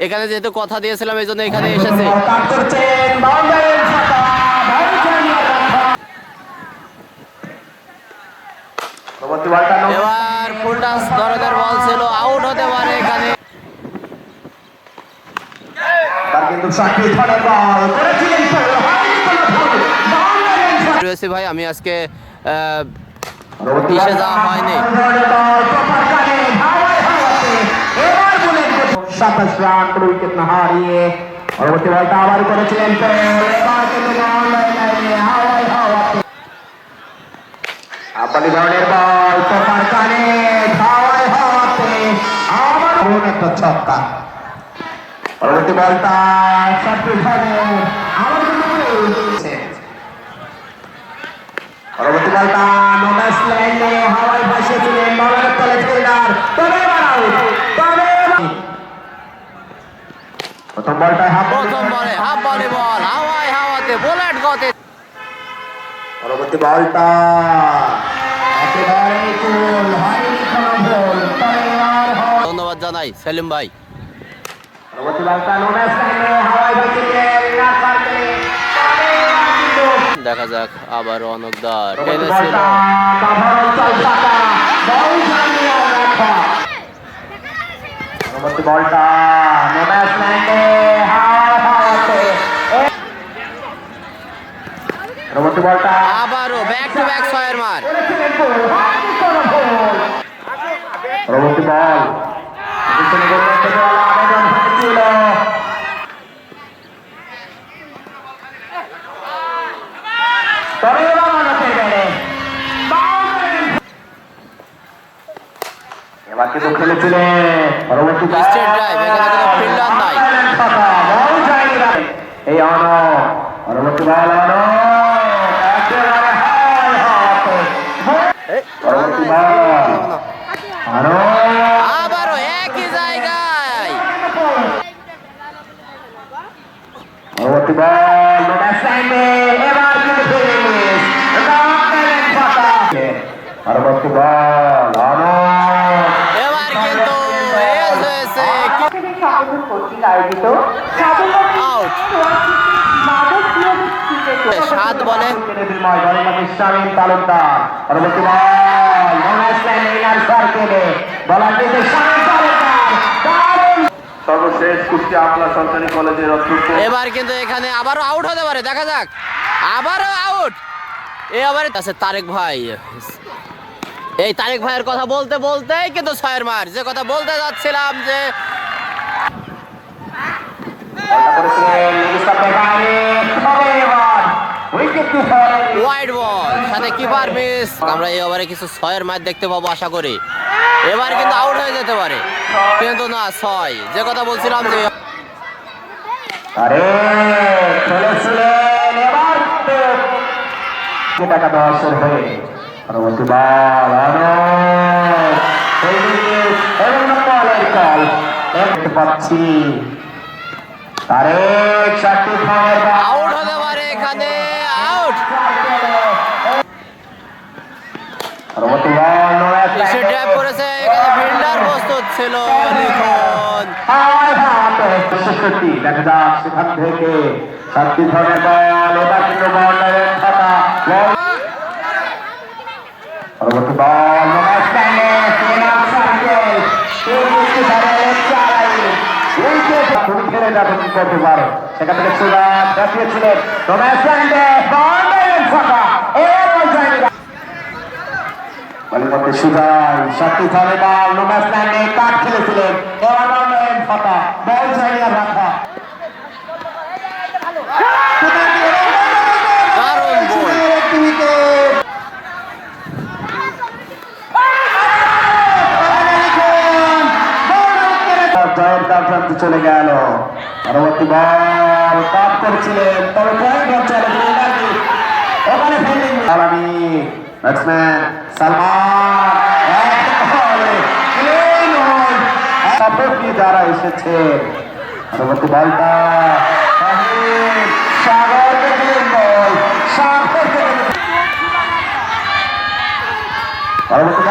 এখানে যেহেতু কথা দিয়েছিলাম এই জন্য এখানে এসেছে। এবার ফুল টাচ ধরনের বল ছিল, আউট হতে পারে এখানে। ভাই আমি আজকে কিসে যাওয়া হয়নি। 27 রান করে উইকেট না হারিয়ে পরবর্তী বলটা আবার করেছিলেন আপালি ধরনের বল তোপার কানে ধাওয়ায় হওয়াতে আবার একটা ছক্কা। পরবর্তী বলটা পরবর্তী বলটা নোম্যান্স ল্যান্ডে হাওয়ায় ভাসিয়েছিলেন বলারের তলে ফিল্ডার, তবে প্রথম বলটায় প্রথম বলে হাফ বলে বল হাওয়ায় হাওয়াতে বুলেট গতে। পরবর্তী বলটা একেবারে গোল হয়নি কোনো গোল, তবে আর ধন্যবাদ জানাই সেলিম ভাই। পরবর্তী বলটা নোম্যান্স ল্যান্ডে হাওয়ায় ভাসিয়েছিলেন না পারতে, দেখা যাক আবার অনকদার টেনেছিল। পরবর্তী বলটা নোম্যান্স ল্যান্ডে পরবর্তী বলটা আবারও ব্যাক টু ব্যাক ছয়ের মার। পরবর্তী বল এবার কিন্তু খেলেছিলেন পরবর্তী স্ট্রেট ড্রাইভ, এখানে কোনো ফিল্ডার নাই। এই অনো পরবর্তী বল অনো পরবর্তী বল অনো আবারও একই জায়গায়। পরবর্তী বল এবার কিন্তু পরবর্তী বল অনো এবার কিন্তু এজ হয়েছে আউট। 7 বলে তালুকদার পরবর্তী সর্বশেষ কুষ্টিয়া আমলা সরকারি কলেজের অধ্যক্ষ। এবার কিন্তু এখানে আবারও আউট হতে পারে, দেখা যাক আবারও আউট। এবারে আছে তারেক ভাই। এই তারেক ভাইয়ের কথা বলতে বলতেই কিন্তু ছয়ের মার, যে কথা বলতে যাচ্ছিলাম যে ওয়াইড বল সাথে কিপার মিস। আমরা এই ওভারে কিছু ছয়ের মার দেখতে পাবো আশা করি। এবার কিন্তু আউট হয়ে যেতে পারে, কিন্তু না, 6 যে কথা বলছিলাম যে টাকা 10 হয়ে পরবর্তী বল দেখতে পাচ্ছি আউট হতে পারে এখানে, আউট। পরবর্তী বল এসে ড্রাইভ করেছে, এখানে ফিল্ডার প্রস্তুত ছিল লিখন। দেখা যাক সেখান থেকে 7টি ধরনের বল, এবার কিন্তু বাউন্ডারির ফাঁকা পরবর্তী বল করতে পারে সেখান থেকে সুরাজ দেখিয়েছিলেন সুরাজ 7টি ধরনের বল নোম্যান্স ল্যান্ডে কাট খেলেছিলেন, এবার ফাঁকা বল জায়গা রাখা দারুণ বল। জয়ের কার্যক্রম চলে গেল। পরবর্তী বল কাট করেছিলেন, তবে ওখানে ব্যাটসম্যান সালমান যারা এসেছে পরবর্তী বলটা সাগর বল পরবর্তী